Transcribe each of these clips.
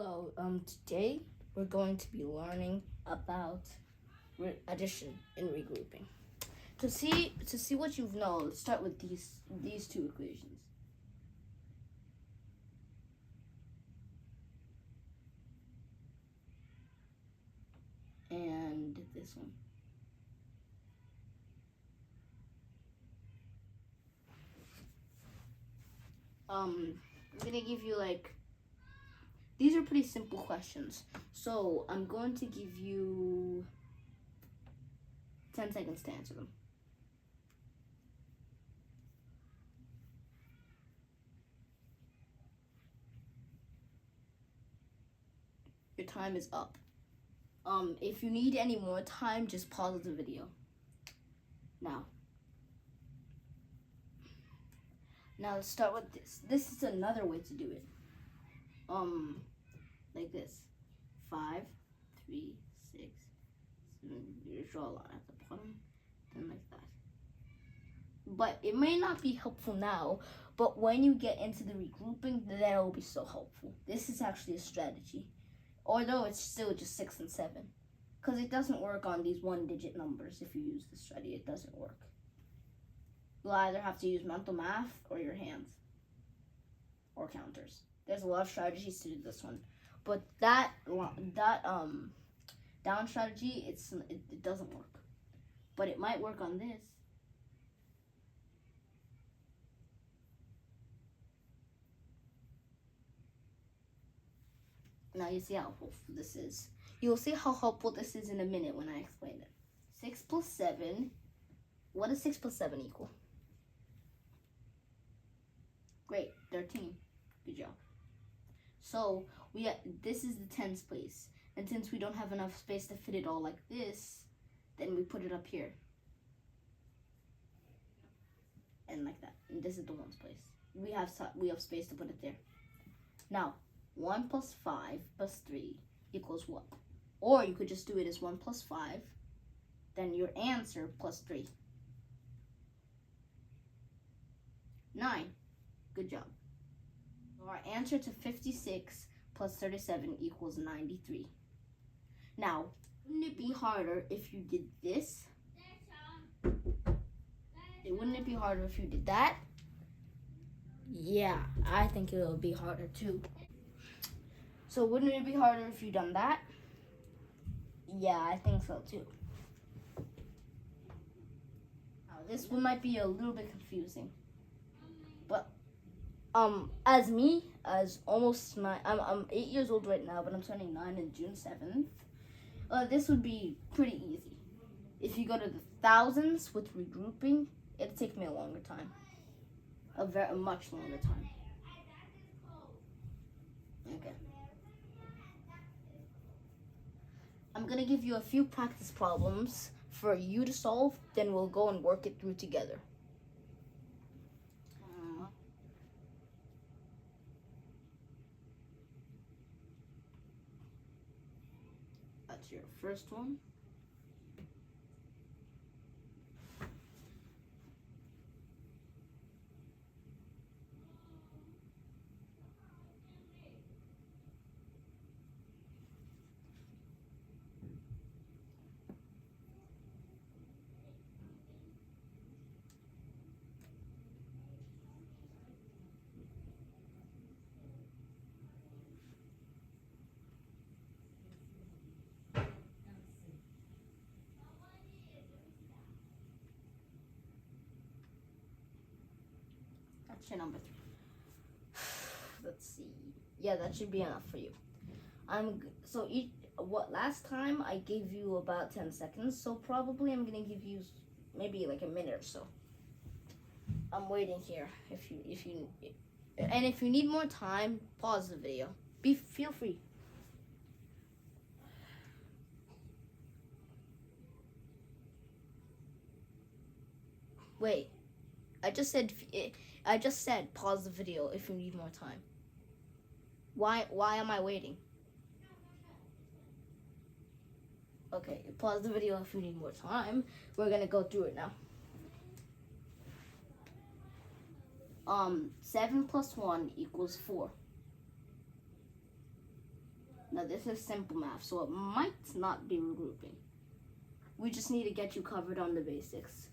Hello, today we're going to be learning about addition and regrouping. To see what you know, let's start with these two equations. And this one. I'm gonna give you these are pretty simple questions. So I'm going to give you 10 seconds to answer them. Your time is up. If you need any more time, just pause the video. Now let's start with this. This is another way to do it. Like this. 5, 3, 6, 7. You draw a line at the bottom, then like that. But it may not be helpful now, but when you get into the regrouping, then it will be so helpful. This is actually a strategy, although it's still just 6 and 7, because it doesn't work on these one-digit numbers. If you use this strategy, it doesn't work. You'll either have to use mental math or your hands or counters. There's a lot of strategies to do this one, but that down strategy, it doesn't work, but it might work on this. Now you see how helpful this is. You'll see how helpful this is in a minute when I explain it. 6 plus 7. What does 6 plus 7 equal? Great, 13. Good job. So this is the tens place, and since we don't have enough space to fit it all like this, then we put it up here, and like that. And this is the ones place. We have space to put it there. Now 1 plus 5 plus 3 equals what? Or you could just do it as 1 plus 5, then your answer plus 3. 9. Good job. Our answer to 56 plus 37 equals 93. Now, wouldn't it be harder if you did this? Wouldn't it be harder if you did that? Yeah, I think it would be harder too. So wouldn't it be harder if you done that? Yeah, I think so too. Now, this one might be a little bit confusing, but as me, as almost I'm 8 years old right now, but I'm turning 9 on June 7th. This would be pretty easy. If you go to the thousands with regrouping, it'd take me a longer time, a much longer time. Okay. I'm gonna give you a few practice problems for you to solve, then we'll go and work it through together. That's your first one. That's your number 3. Let's see. Yeah, that should be enough for you. Last time I gave you about 10 seconds, so probably I'm gonna give you maybe like a minute or so. I'm waiting here. If you need more time, pause the video. Feel free. Wait, I just said pause the video if you need more time. Why am I waiting? Okay, pause the video if you need more time. We're gonna go through it now. 7 plus 1 equals 4. Now this is simple math, so it might not be regrouping. We just need to get you covered on the basics.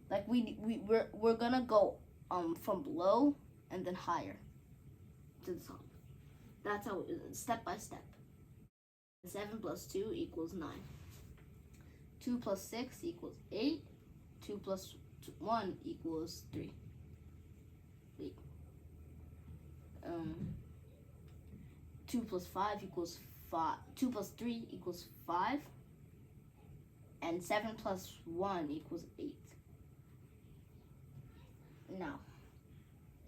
Like we're gonna go from below and then higher to the top. That's how step by step. 7 plus 2 equals 9. 2 plus 6 equals 8. 2 plus 1 equals 3. Wait. 2 plus 5 equals 5. 2 plus 3 equals 5. And 7 plus 1 equals 8.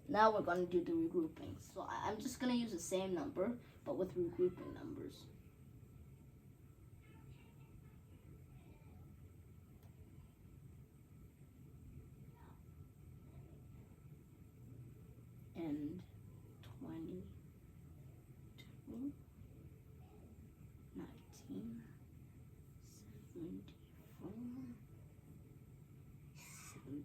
Now we're going to do the regrouping. So I'm just going to use the same number, but with regrouping numbers. And 22, 19, 74, 17.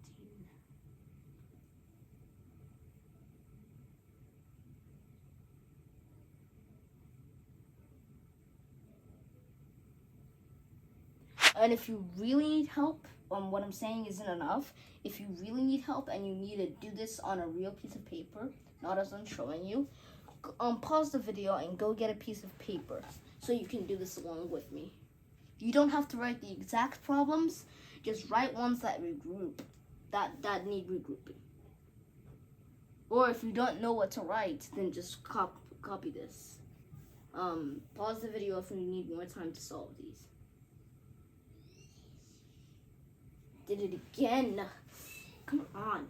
And if you really need help, what I'm saying isn't enough. If you really need help and you need to do this on a real piece of paper, not as I'm showing you, pause the video and go get a piece of paper so you can do this along with me. You don't have to write the exact problems, just write ones that regroup, that need regrouping. Or if you don't know what to write, then just copy this. Pause the video if you need more time to solve these. Did it again. Come on.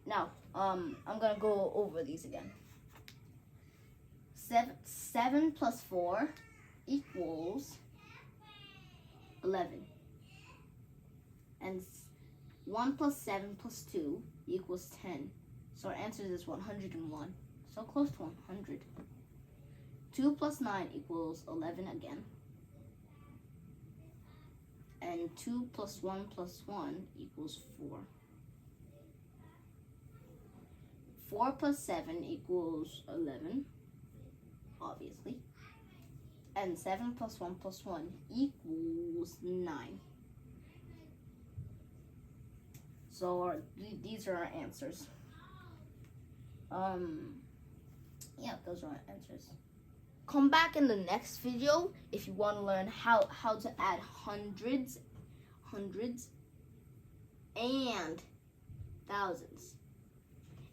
Now, I'm gonna go over these again. 7 plus 4 equals 11. And 1 plus 7 plus 2 equals 10. So our answer is 101. So close to 100. 2 plus 9 equals 11 again. And 2 plus 1 plus 1 equals 4. 4 plus 7 equals 11, obviously. And 7 plus 1 plus 1 equals 9. So these are our answers. Yeah, those are our answers. Come back in the next video if you want to learn how to add hundreds, and thousands.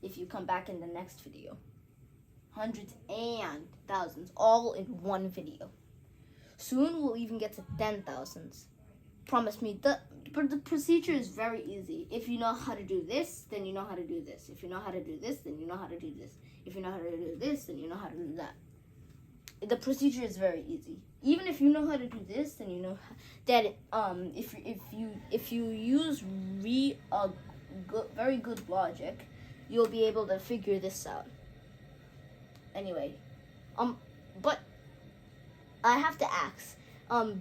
If you come back in the next video. Hundreds and thousands, all in one video. Soon we'll even get to 10,000s. Promise me. The procedure is very easy. If you know how to do this, then you know how to do this. If you know how to do this, then you know how to do this. If you know how to do this, then you know how to do that. The procedure is very easy. Even if you know how to do this, then you know that if you use very good logic, you'll be able to figure this out. Anyway, but I have to ask,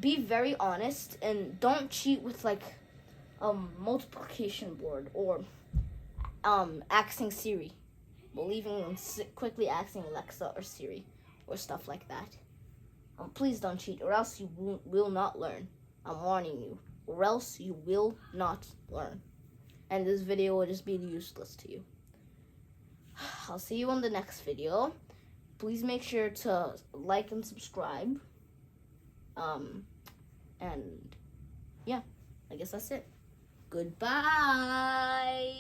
be very honest and don't cheat with like multiplication board or asking Siri, quickly asking Alexa or Siri or stuff like that. Please don't cheat, or else you will not learn. I'm warning you, or else you will not learn, and this video will just be useless to you. I'll see you on the next video. Please make sure to like and subscribe. And yeah, I guess that's it. Goodbye.